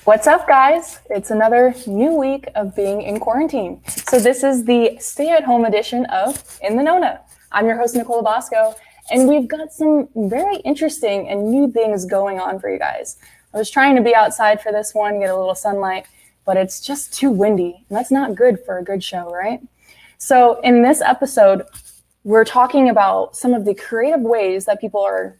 What's up, guys? It's another new week of being in quarantine. So this is the stay-at-home edition of In the Nona. I'm your host, Nicole Bosco, and we've got some very interesting and new things going on for you guys. I was trying to be outside for this one, get a little sunlight, but it's just too windy, and that's not good for a good show, right? So in this episode, we're talking about some of the creative ways that people are,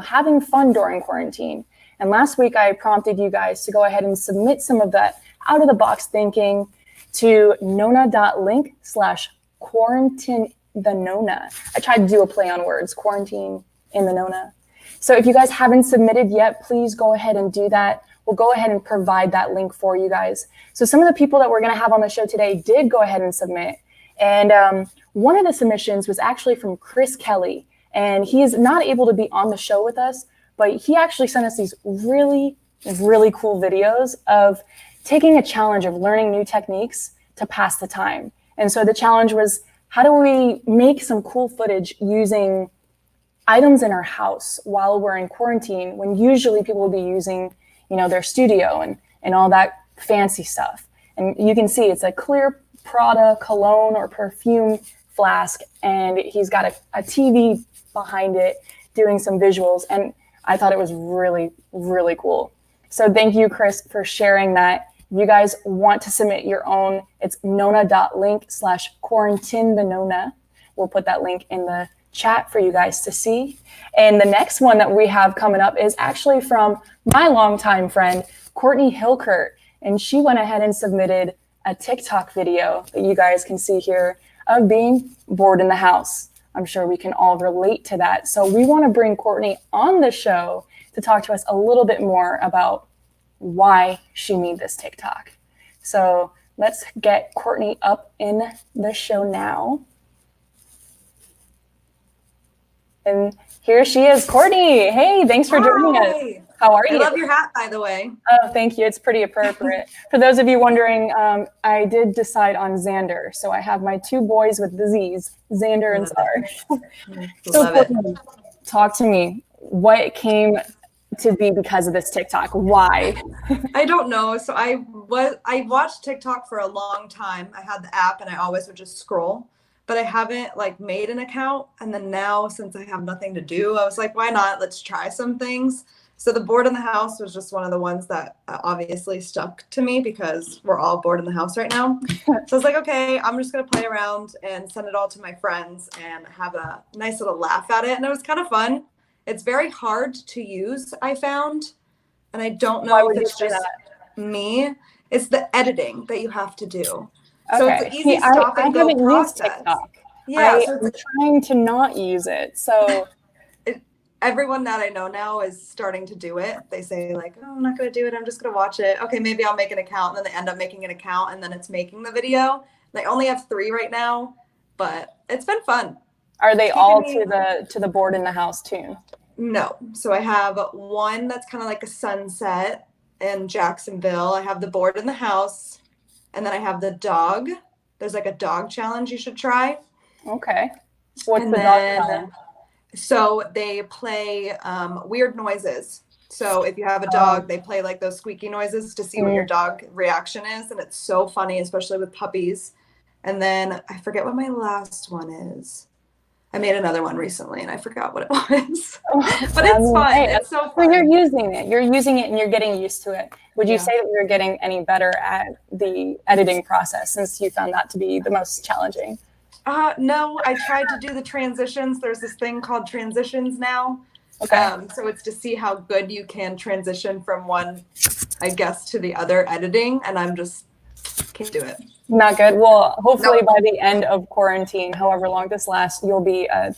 having fun during quarantine. And last week, I prompted you guys to go ahead and submit some of that out-of-the-box thinking to nona.link/quarantinthenona. I tried to do a play on words, quarantine in the Nona. So if you guys haven't submitted yet, please go ahead and do that. We'll go ahead and provide that link for you guys. So some of the people that we're going to have on the show today did go ahead and submit. And one of the submissions was actually from Chris Kelly. And he is not able to be on the show with us, but he actually sent us these really, really cool videos of taking a challenge of learning new techniques to pass the time. And so the challenge was, how do we make some cool footage using items in our house while we're in quarantine, when usually people will be using, their studio and all that fancy stuff. And you can see it's a clear Prada cologne or perfume flask, and he's got a TV behind it doing some visuals. And I thought it was really, really cool. So thank you, Chris, for sharing that. If you guys want to submit your own, it's nona.link/quarantinthenona. We'll put that link in the chat for you guys to see. And the next one that we have coming up is actually from my longtime friend, Courtney Hilkert. And she went ahead and submitted a TikTok video that you guys can see here of being bored in the house. I'm sure we can all relate to that. So we want to bring Courtney on the show to talk to us a little bit more about why she made this TikTok. So let's get Courtney up in the show now. And here she is, Courtney. Hey, thanks for joining us. How are you? I love your hat, by the way. Oh, thank you. It's pretty appropriate. For those of you wondering, I did decide on Xander. So I have my two boys with disease, Xander and Star. So Courtney, talk to me. What came to be because of this TikTok? Why? I don't know. So I watched TikTok for a long time. I had the app and I always would just scroll, but I haven't made an account. And then now, since I have nothing to do, I was like, why not? Let's try some things. So the board in the house was just one of the ones that obviously stuck to me because we're all bored in the house right now. So I was like, okay, I'm just going to play around and send it all to my friends and have a nice little laugh at it. And it was kind of fun. It's very hard to use, I found. And I don't know if it's just me. It's the editing that you have to do. Okay. So it's an easy stop and go process. Used TikTok. Yeah, I'm trying to not use it. So everyone that I know now is starting to do it. They say oh, I'm not going to do it. I'm just going to watch it. Okay, maybe I'll make an account. And then they end up making an account and then it's making the video. I only have 3 right now, but it's been fun. Are they all to the board in the house too? No. So I have one that's kind of like a sunset in Jacksonville. I have the board in the house. And then I have the dog. There's a dog challenge you should try. Okay. What's the dog challenge? So they play weird noises. So if you have a dog, they play those squeaky noises to see what your dog reaction is. And it's so funny, especially with puppies. And then I forget what my last one is. I made another one recently and I forgot what it was. But it's fun. It's so fun. So you're using it. You're using it and you're getting used to it. Would you say that you're getting any better at the editing process since you found that to be the most challenging? No, I tried to do the transitions. There's this thing called transitions now. Okay. So it's to see how good you can transition from one, I guess, to the other editing. And I'm just can't do it. Not good. Well, hopefully by the end of quarantine, however long this lasts, you'll be a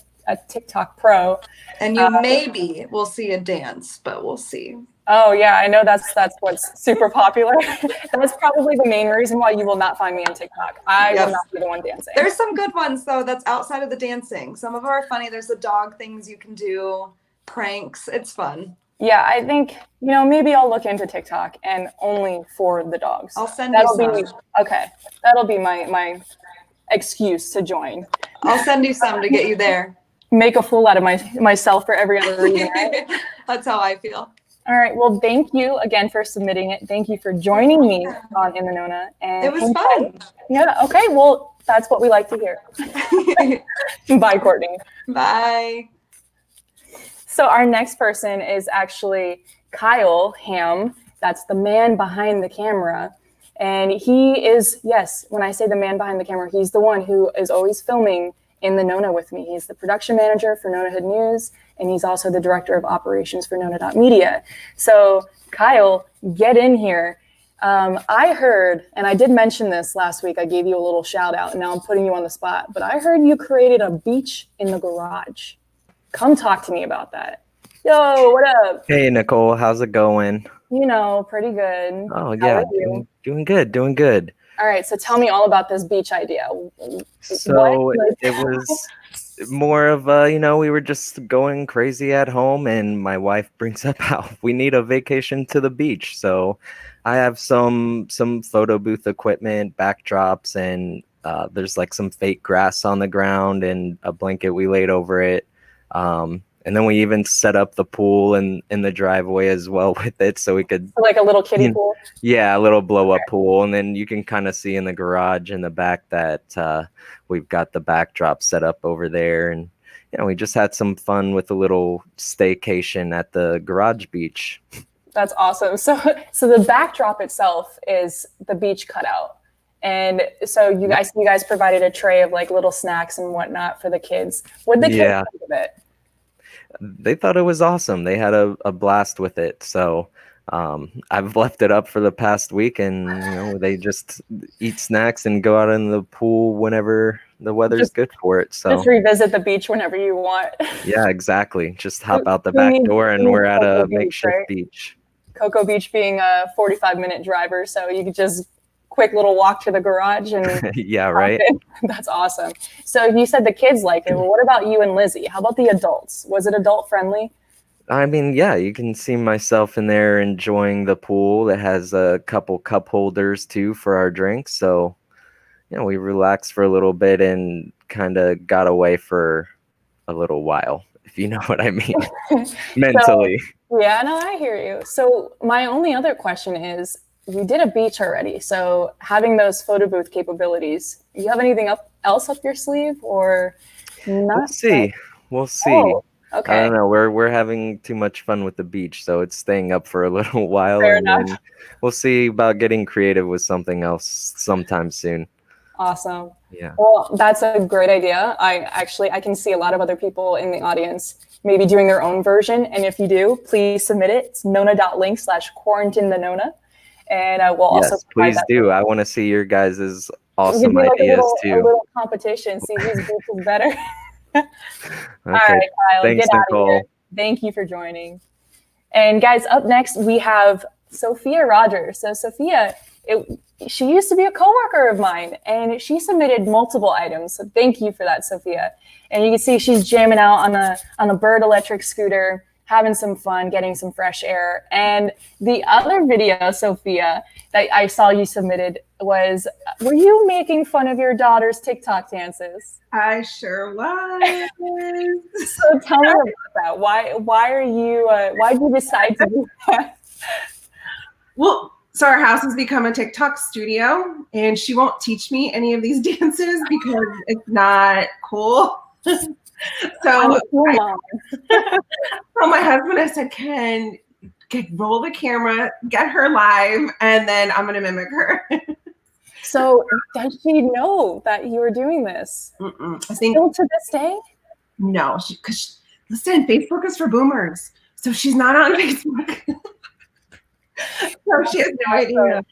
TikTok pro. And you maybe will see a dance, but we'll see. Oh yeah, I know that's what's super popular. That's probably the main reason why you will not find me on TikTok. I will not be the one dancing. There's some good ones though that's outside of the dancing. Some of them are funny. There's the dog things you can do, pranks. It's fun. Yeah, I think maybe I'll look into TikTok and only for the dogs. I'll send you some. Okay, that'll be my excuse to join. I'll send you some to get you there. Make a fool out of myself for every other reason, right? That's how I feel. All right. Well, thank you again for submitting it. Thank you for joining me on In the Nona. And it was fun. Yeah. Okay. Well, that's what we like to hear. Bye, Courtney. Bye. So our next person is actually Kyle Ham. That's the man behind the camera. And he is, yes, when I say the man behind the camera, he's the one who is always filming In the Nona with me. He's the production manager for Nonahood News, and he's also the director of operations for nona.media. So Kyle, get in here. I heard, and I did mention this last week, I gave you a little shout out, and now I'm putting you on the spot, but I heard you created a beach in the garage. Come talk to me about that. Yo, what up? Hey, Nicole, how's it going? You know, pretty good. Oh, How yeah, are you? doing good. All right, so tell me all about this beach idea. So it was more of we were just going crazy at home, and my wife brings up how we need a vacation to the beach. So I have some photo booth equipment, backdrops, and there's like some fake grass on the ground and a blanket we laid over it. And then we even set up the pool in the driveway as well with it, so we could like a little kiddie pool. Yeah, a little blow up pool, and then you can kind of see in the garage in the back that we've got the backdrop set up over there, and we just had some fun with a little staycation at the garage beach. That's awesome. So the backdrop itself is the beach cutout. And so you guys provided a tray of like little snacks and whatnot for the kids. What did the kids think of it? They thought it was awesome. They had a blast with it. So I've left it up for the past week, and they just eat snacks and go out in the pool whenever the weather's good for it. So just revisit the beach whenever you want. Yeah, exactly. Just hop out the back door and we're at a makeshift beach. Cocoa Beach being a 45-minute driver, so you could just quick little walk to the garage and yeah, right. That's awesome. So you said the kids liked it. Well, what about you and Lizzie? How about the adults? Was it adult friendly? I mean, yeah, you can see myself in there enjoying the pool. It has a couple cup holders too for our drinks. So, we relaxed for a little bit and kind of got away for a little while, if you know what I mean, mentally. Yeah, no, I hear you. So my only other question is, you did a beach already. So having those photo booth capabilities, you have anything else up your sleeve or not? We'll see. Oh, okay. I don't know. We're having too much fun with the beach, so it's staying up for a little while. Fair and enough. Then we'll see about getting creative with something else sometime soon. Awesome. Yeah. Well, that's a great idea. I can see a lot of other people in the audience maybe doing their own version. And if you do, please submit it. It's nona.link/quarantinthenona. And we'll also please do. I want to see your guys' awesome ideas too. A little competition. See whose beach is better. Okay. All right, Kyle. Thanks, get out Nicole. of here. Thank you for joining. And guys, up next we have Sophia Rogers. So Sophia, she used to be a coworker of mine, and she submitted multiple items. So thank you for that, Sophia. And you can see she's jamming out on a bird electric scooter, having some fun, getting some fresh air. And the other video, Sophia, that I saw you submitted was, were you making fun of your daughter's TikTok dances? I sure was. So tell me about that. Why did you decide to do that? Well, so our house has become a TikTok studio, and she won't teach me any of these dances because it's not cool. So my husband, I said, roll the camera, get her live, and then I'm gonna mimic her. So does she know that you were doing this? I think still to this day? No, because listen, Facebook is for boomers, so she's not on Facebook. So she has no idea.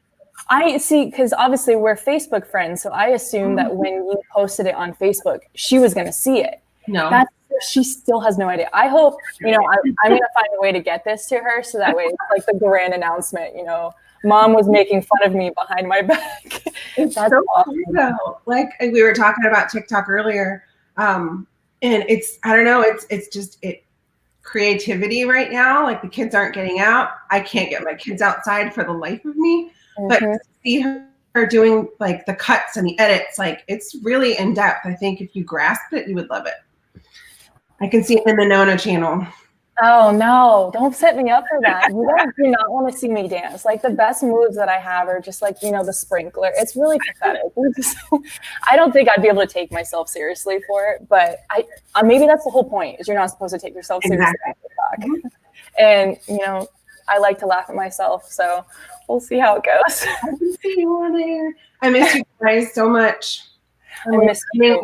I see, because obviously we're Facebook friends, so I assumed that when you posted it on Facebook, she was going to see it. No. She still has no idea. I hope, I'm going to find a way to get this to her so that way it's like the grand announcement, Mom was making fun of me behind my back. It's so awesome. Cool, though. Like we were talking about TikTok earlier, and it's, I don't know, it's just creativity right now. Like the kids aren't getting out. I can't get my kids outside for the life of me. Mm-hmm. But to see her doing like the cuts and the edits, like it's really in depth. I think if you grasp it, you would love it. I can see it in the Nona channel. Oh no, don't set me up for that. You guys do not want to see me dance. Like the best moves that I have are just like, the sprinkler. It's really pathetic. I don't think I'd be able to take myself seriously for it, but maybe that's the whole point is you're not supposed to take yourself seriously on TikTok. And, I like to laugh at myself. So we'll see how it goes. I can see you on there. I miss you guys so much. I miss you.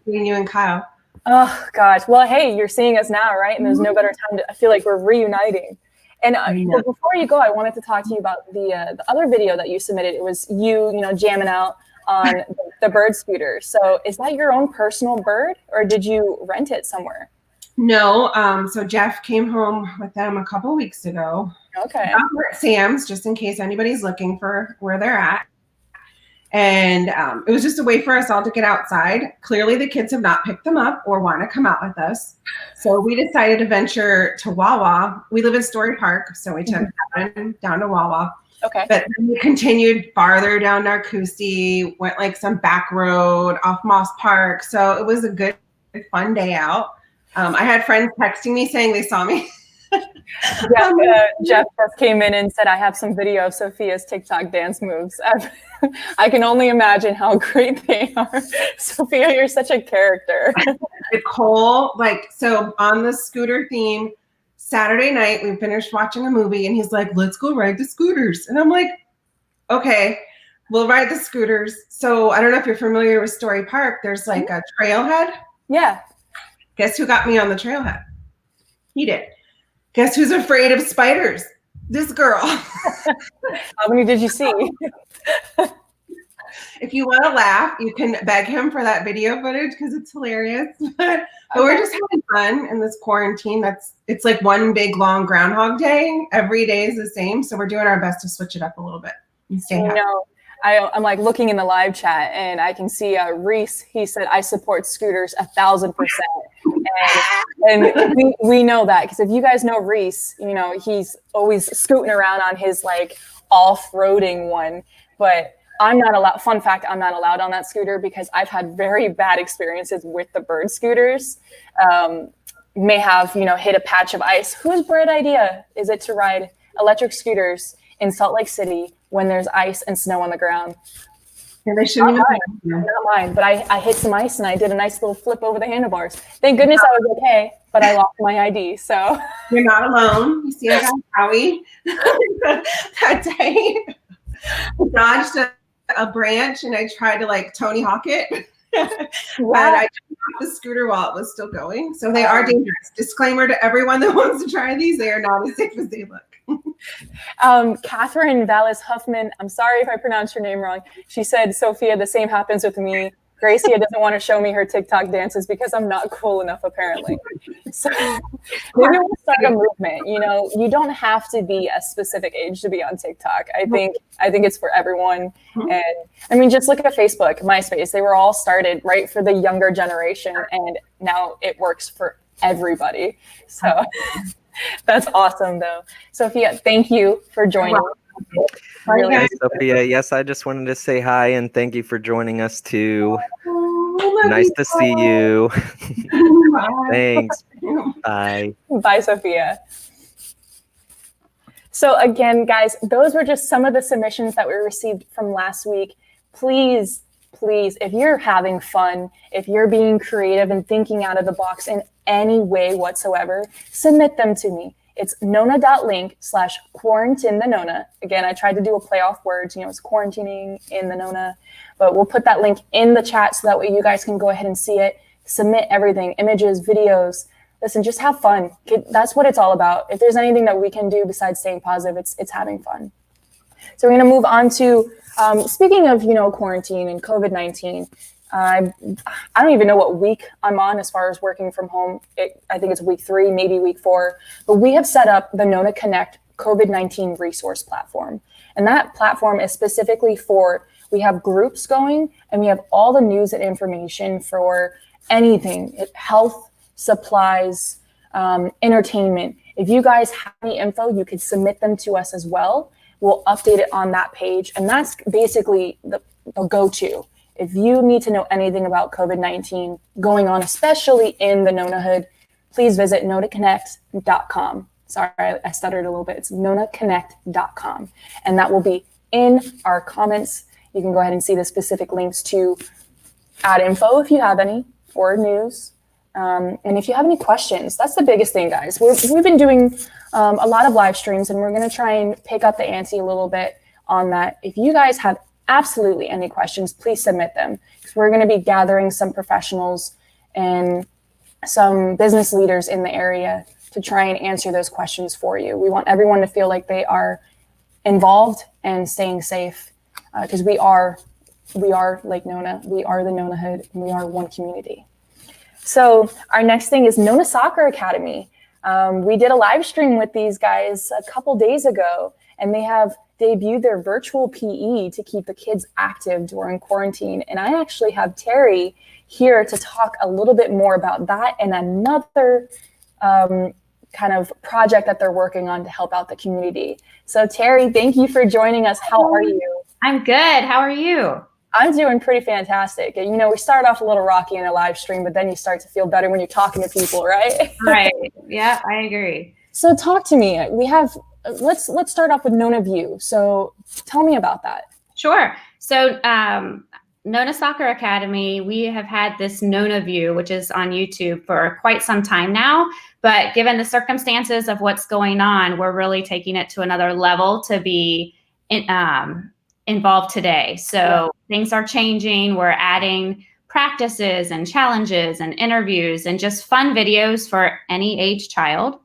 Seeing you and Kyle. Oh gosh. Well, hey, you're seeing us now, right? And there's no better time I feel like we're reuniting. And but before you go, I wanted to talk to you about the other video that you submitted. It was you, jamming out on the bird scooter. So is that your own personal bird or did you rent it somewhere? No. So Jeff came home with them a couple weeks ago. Okay. We're at Sam's, just in case anybody's looking for where they're at. And it was just a way for us all to get outside. Clearly, the kids have not picked them up or want to come out with us. So we decided to venture to Wawa. We live in Story Park, so we took down to Wawa. Okay. But then we continued farther down Narcoossee, went like some back road off Moss Park. So it was a good, fun day out. I had friends texting me saying they saw me. Jeff just came in and said, I have some video of Sophia's TikTok dance moves. I can only imagine how great they are. Sophia, you're such a character. Nicole, so on the scooter theme, Saturday night, we finished watching a movie and he's like, let's go ride the scooters. And I'm like, okay, we'll ride the scooters. So I don't know if you're familiar with Story Park. There's like a trailhead. Yeah. Guess who got me on the trailhead? He did. Guess who's afraid of spiders? This girl. How many did you see? If you want to laugh, you can beg him for that video footage because it's hilarious. But we're just having fun in this quarantine. It's like one big long Groundhog Day. Every day is the same. So we're doing our best to switch it up a little bit and stay happy. I'm like looking in the live chat and I can see Reese. He said, I support scooters 1,000%. And we know that because if you guys know Reese, he's always scooting around on his like off-roading one. But I'm not allowed. Fun fact, I'm not allowed on that scooter because I've had very bad experiences with the bird scooters. May have, hit a patch of ice. Whose bright idea is it to ride electric scooters in Salt Lake City when there's ice and snow on the ground? Yeah, they shouldn't not mine, but I hit some ice and I did a nice little flip over the handlebars. Thank goodness I was okay, but I lost my ID. So you're not alone. You see, I got Howie that day. I dodged a branch and I tried to like Tony Hawk it. And I took off the scooter while it was still going. So they are dangerous. Disclaimer to everyone that wants to try these: they are not as safe as they look. Catherine Vallis Huffman, I'm sorry if I pronounced your name wrong. She said, Sophia, the same happens with me. Gracia doesn't want to show me her TikTok dances because I'm not cool enough, apparently. So maybe we'll start a movement. You don't have to be a specific age to be on TikTok. I think it's for everyone. And I mean, just look at Facebook, MySpace. They were all started right for the younger generation, and now it works for everybody. So that's awesome, though. Sophia, thank you for joining. Really nice, Sophia. Yes, I just wanted to say hi and thank you for joining us too. Nice to see you. Thanks. Bye. Bye, Sophia. So again, guys, those were just some of the submissions that we received from last week. Please, if you're having fun, if you're being creative and thinking out of the box in any way whatsoever, submit them to me. It's nona.link /quarantinthenona. Again, I tried to do a play off words, it's quarantining in the Nona, but we'll put that link in the chat so that way you guys can go ahead and see it. Submit everything, images, videos. Listen, just have fun. That's what it's all about. If there's anything that we can do besides staying positive, it's having fun. So we're going to move on to, speaking of, quarantine and COVID-19, I don't even know what week I'm on as far as working from home. I think it's week 3, maybe week 4. But we have set up the Nona Connect COVID-19 resource platform. And that platform is specifically we have groups going and we have all the news and information for anything, health, supplies, entertainment. If you guys have any info, you could submit them to us as well. We'll update it on that page. And that's basically the go-to. If you need to know anything about COVID-19 going on, especially in the Nonahood, please visit nonaconnect.com. Sorry, I stuttered a little bit. It's nonaconnect.com. And that will be in our comments. You can go ahead and see the specific links to add info if you have any, or news. And if you have any questions, that's the biggest thing, guys. We've been doing a lot of live streams, and we're going to try and pick up the ante a little bit on that. If you guys have absolutely any questions, please submit them, because we're going to be gathering some professionals and some business leaders in the area to try and answer those questions for you. We want everyone to feel like they are involved and staying safe, because we are Lake Nona, we are the Nonahood, and we are one community. So our next thing is Nona Soccer Academy. We did a live stream with these guys a couple days ago, and they have debuted their virtual PE to keep the kids active during quarantine. And I actually have Terry here to talk a little bit more about that and another kind of project that they're working on to help out the community. So Terry, thank you for joining us. How are you? I'm good. How are you? I'm doing pretty fantastic. You know, we start off a little rocky in a live stream, but then you start to feel better when you're talking to people, right? Right. Yeah, I agree. So talk to me. Let's start off with Nona View. So tell me about that. Sure. So Nona Soccer Academy, we have had this Nona View, which is on YouTube for quite some time now. But given the circumstances of what's going on, we're really taking it to another level to be involved today. So things are changing. We're adding practices and challenges and interviews and just fun videos for any age child.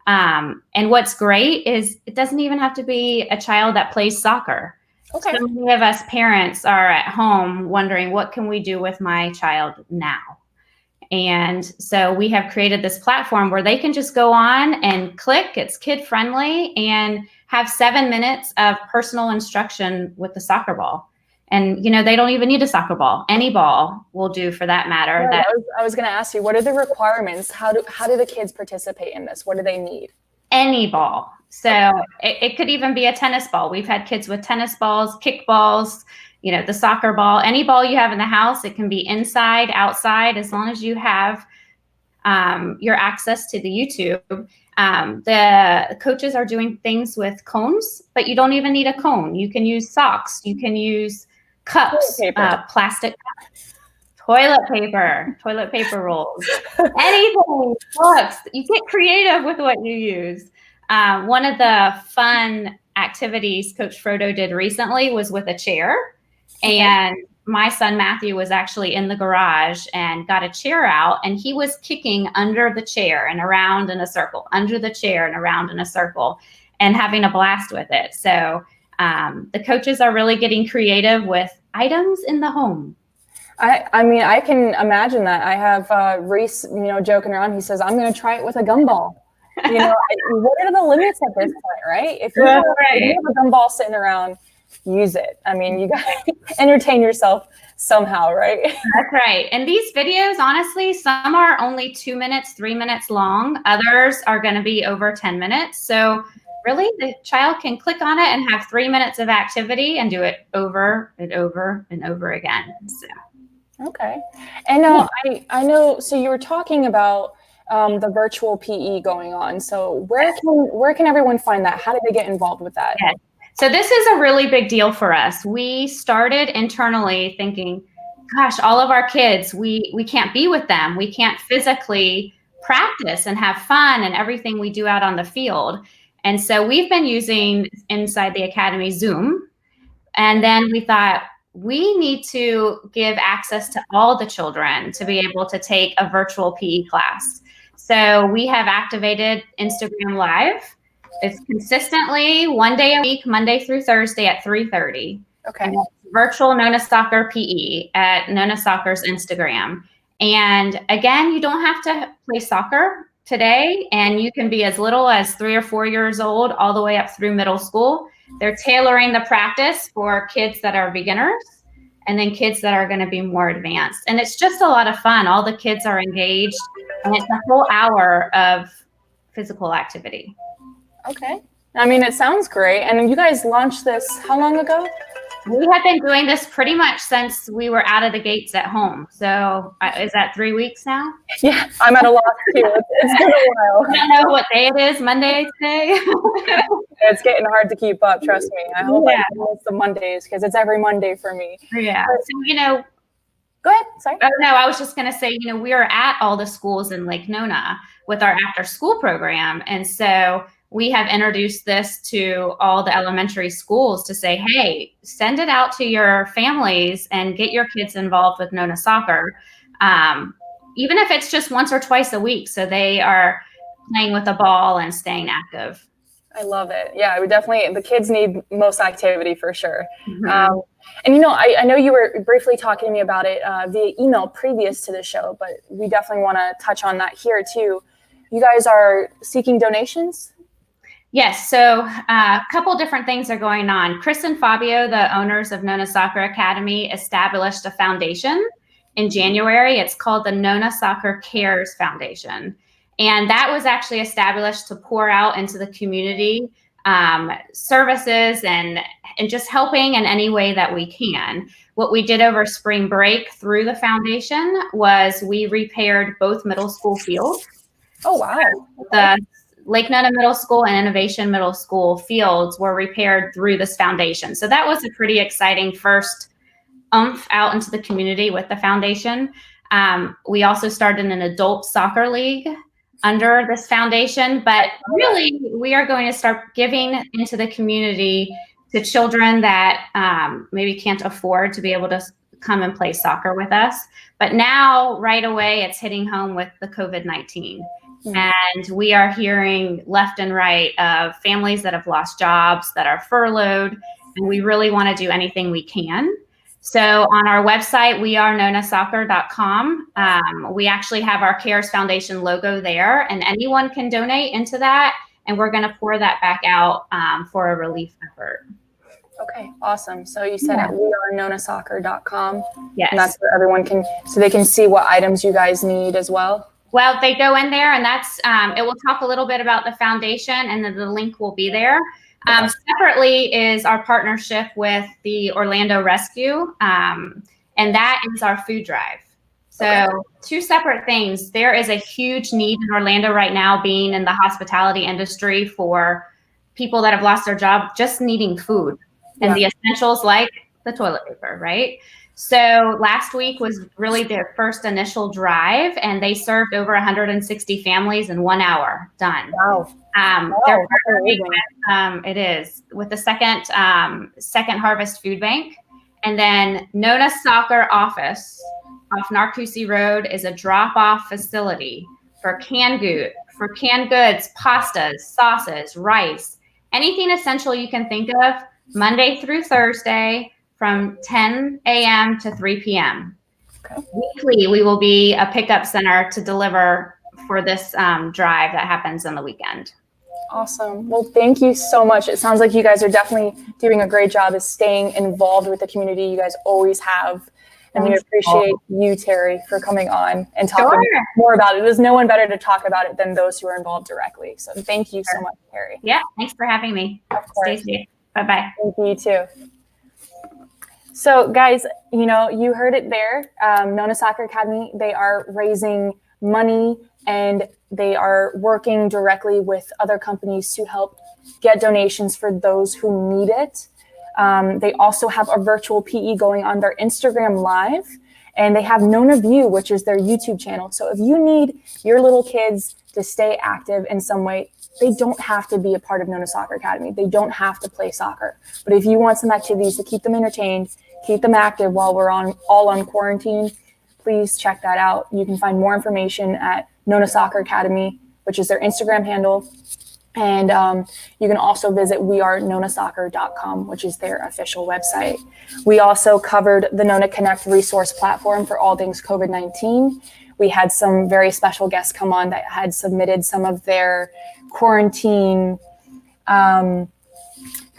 And what's great is it doesn't even have to be a child that plays soccer. Okay. So many of us parents are at home wondering, what can we do with my child now? And so we have created this platform where they can just go on and click. It's kid friendly and have 7 minutes of personal instruction with the soccer ball. And, you know, they don't even need a soccer ball. Any ball will do for that matter. Yeah, I was going to ask you, what are the requirements? How do the kids participate in this? What do they need? Any ball. So it could even be a tennis ball. We've had kids with tennis balls, kickballs, you know, the soccer ball, any ball you have in the house. It can be inside, outside, as long as you have your access to the YouTube. The coaches are doing things with cones, but you don't even need a cone. You can use socks. You can use cups, plastic cups, toilet paper rolls, anything, books. You get creative with what you use. One of the fun activities Coach Frodo did recently was with a chair. And my son Matthew was actually in the garage and got a chair out, and he was kicking under the chair and around in a circle, under the chair and around in a circle, and having a blast with it. So the coaches are really getting creative with items in the home. I mean, I can imagine that. I have Reese, you know, joking around. He says, I'm going to try it with a gumball. You know, what are the limits at this point, right? If you have a gumball sitting around, use it. I mean, you got to entertain yourself somehow, right? That's right. And these videos, honestly, some are only 2 minutes, 3 minutes long. Others are going to be over 10 minutes. So really, the child can click on it and have 3 minutes of activity and do it over and over and over again. So. Okay. And I know, so you were talking about the virtual PE going on. So where can everyone find that? How do they get involved with that? Yes. So this is a really big deal for us. We started internally thinking, gosh, all of our kids, we can't be with them. We can't physically practice and have fun and everything we do out on the field. And so we've been using inside the Academy Zoom. And then we thought, we need to give access to all the children to be able to take a virtual PE class. So we have activated Instagram Live. It's consistently 1 day a week, Monday through Thursday at 3:30. Okay. Virtual Nona Soccer PE at Nona Soccer's Instagram. And again, you don't have to play soccer today, and you can be as little as 3 or 4 years old all the way up through middle school. They're tailoring the practice for kids that are beginners and then kids that are going to be more advanced. And it's just a lot of fun. All the kids are engaged, and it's a whole hour of physical activity. Okay. I mean, it sounds great. And you guys launched this how long ago? We have been doing this pretty much since we were out of the gates at home. So is that 3 weeks now? Yeah, I'm at a loss too. It's been a while. I don't know what day it is. Monday today. It's getting hard to keep up. Trust me. I hope Yeah. I miss the Mondays because it's every Monday for me. Yeah. So, Go ahead. Sorry. Oh, no, I was just going to say, we are at all the schools in Lake Nona with our after school program. And so we have introduced this to all the elementary schools to say, hey, send it out to your families and get your kids involved with Nona soccer. Even if it's just once or twice a week. So they are playing with a ball and staying active. I love it. Yeah, the kids need most activity for sure. Mm-hmm. And I know you were briefly talking to me about it via email previous to the show, but we definitely want to touch on that here too. You guys are seeking donations? Yes. So a couple different things are going on. Chris and Fabio, the owners of Nona Soccer Academy, established a foundation in January. It's called the Nona Soccer Cares Foundation. And that was actually established to pour out into the community services and just helping in any way that we can. What we did over spring break through the foundation was we repaired both middle school fields. Oh, wow. The Lake Nona Middle School and Innovation Middle School fields were repaired through this foundation. So that was a pretty exciting first oomph out into the community with the foundation. We also started an adult soccer league under this foundation, but really we are going to start giving into the community to children that maybe can't afford to be able to come and play soccer with us. But now right away it's hitting home with the COVID-19. And we are hearing left and right of families that have lost jobs, that are furloughed, and we really want to do anything we can. So on our website, we are nonasoccer.com. We actually have our CARES Foundation logo there, and anyone can donate into that, and we're going to pour that back out for a relief effort. Okay, awesome. So you said at wearenonasoccer.com. Yes. And that's where everyone so they can see what items you guys need as well? Well, they go in there, and that's it will talk a little bit about the foundation, and then the link will be there. Separately is our partnership with the Orlando Rescue, and that is our food drive. So two separate things. There is a huge need in Orlando right now, being in the hospitality industry, for people that have lost their job just needing food and the essentials like the toilet paper, right? So last week was really their first initial drive, and they served over 160 families in 1 hour. Done. Wow. They're partnering with, it is with the Second Harvest Food Bank, and then Nona Soccer Office off Narcoossee Road is a drop-off facility for canned goods, pastas, sauces, rice, anything essential you can think of, Monday through Thursday from 10 a.m. to 3 p.m. Okay. Weekly, we will be a pickup center to deliver for this drive that happens on the weekend. Awesome. Well, thank you so much. It sounds like you guys are definitely doing a great job of staying involved with the community. You guys always have. And we appreciate you, Terry, for coming on and talking more about it. There's no one better to talk about it than those who are involved directly. So thank you so much, Terry. Yeah, thanks for having me. Of course. Stay safe. Bye-bye. Thank you, too. So, guys, you heard it there. Nona Soccer Academy, they are raising money, and they are working directly with other companies to help get donations for those who need it. They also have a virtual PE going on their Instagram Live, and they have Nona View, which is their YouTube channel. So if you need your little kids to stay active in some way, they don't have to be a part of Nona Soccer Academy. They don't have to play soccer. But if you want some activities to keep them entertained, keep them active while we're all on quarantine, please check that out. You can find more information at Nona Soccer Academy, which is their Instagram handle. And you can also visit wearenonasoccer.com, which is their official website. We also covered the Nona Connect resource platform for all things COVID-19. We had some very special guests come on that had submitted some of their quarantine kind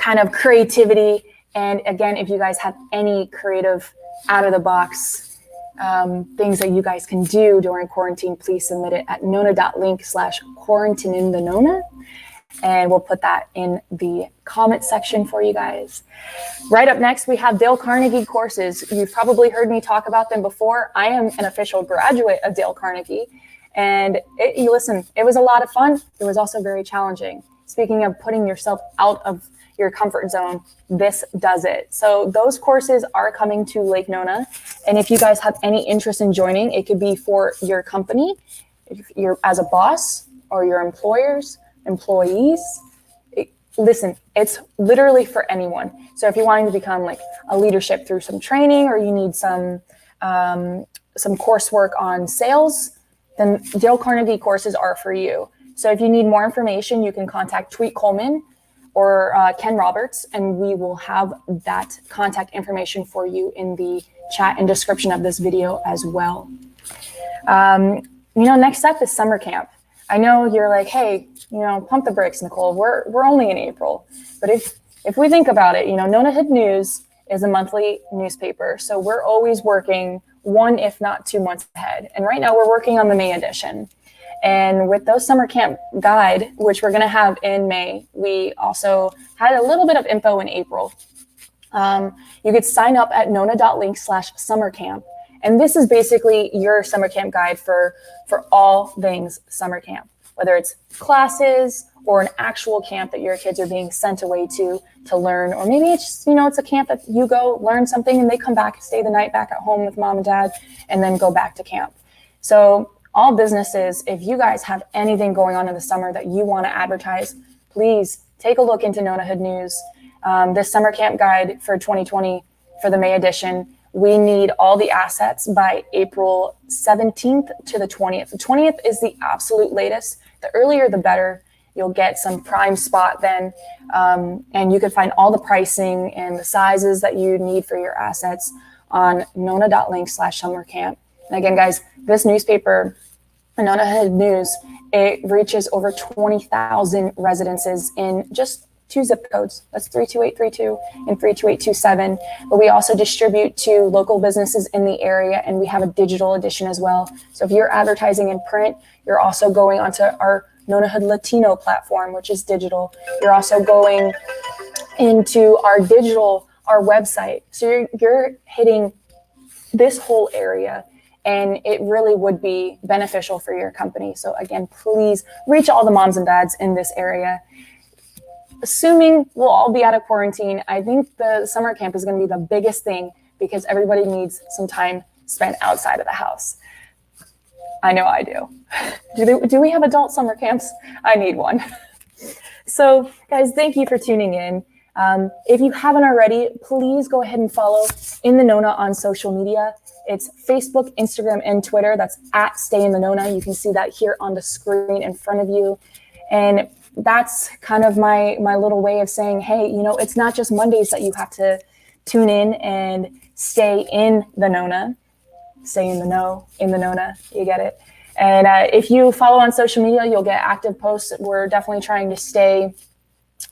of creativity. And again, if you guys have any creative out-of-the-box things that you guys can do during quarantine, please submit it at nona.link/quarantinthenona. and we'll put that in the comment section for you guys. Right up next, we have Dale Carnegie courses. You've probably heard me talk about them before. I am an official graduate of Dale Carnegie, and listen, it was a lot of fun. It was also very challenging. Speaking of putting yourself out of your comfort zone, this does it. So those courses are coming to Lake Nona. And if you guys have any interest in joining, it could be for your company, if you're as a boss, or your employees. Listen, it's literally for anyone. So if you're wanting to become like a leadership through some training, or you need some coursework on sales, then Dale Carnegie courses are for you. So if you need more information, you can contact Tweet Coleman or Ken Roberts, and we will have that contact information for you in the chat and description of this video as well. Next up is summer camp. I know you're like, hey, pump the brakes, Nicole. We're only in April. But if we think about it, Nonahood News is a monthly newspaper. So we're always working 1, if not 2 months ahead. And right now we're working on the May edition. And with those summer camp guide, which we're going to have in May, we also had a little bit of info in April. You could sign up at nona.link/summercamp. And this is basically your summer camp guide for all things summer camp, whether it's classes or an actual camp that your kids are being sent away to learn, or maybe it's just, it's a camp that you go learn something and they come back, stay the night back at home with mom and dad, and then go back to camp. So all businesses, if you guys have anything going on in the summer that you want to advertise, please take a look into Nonahood News. This summer camp guide for 2020 for the May edition, we need all the assets by April 17th to the 20th. The 20th is the absolute latest. The earlier, the better. You'll get some prime spot then, and you can find all the pricing and the sizes that you need for your assets on nona.link/summercamp. And again, guys, this newspaper, Nonahood News, it reaches over 20,000 residences in just 2 zip codes. That's 32832 and 32827. But we also distribute to local businesses in the area, and we have a digital edition as well. So if you're advertising in print, you're also going onto our Nonahood Latino platform, which is digital. You're also going into our website. So you're hitting this whole area, and it really would be beneficial for your company. So again, please reach all the moms and dads in this area. Assuming we'll all be out of quarantine, I think the summer camp is going to be the biggest thing, because everybody needs some time spent outside of the house. I know I do. Do we have adult summer camps? I need one. So guys, thank you for tuning in. If you haven't already, please go ahead and follow In the Nona on social media. It's Facebook, Instagram, and Twitter. That's at Stay in the Nona. You can see that here on the screen in front of you. And that's kind of my little way of saying, hey, it's not just Mondays that you have to tune in and stay in the Nona. Stay in the know, in the Nona, you get it. And if you follow on social media, you'll get active posts. We're definitely trying to stay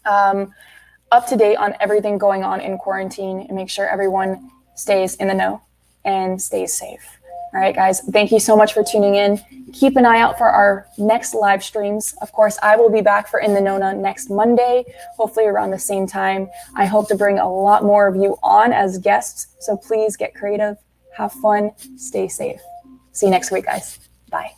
up to date on everything going on in quarantine and make sure everyone stays in the know and stays safe. All right, guys, thank you so much for tuning in. Keep an eye out for our next live streams. Of course, I will be back for In the Nona next Monday, hopefully around the same time. I hope to bring a lot more of you on as guests. So please get creative, have fun, stay safe. See you next week, guys. Bye.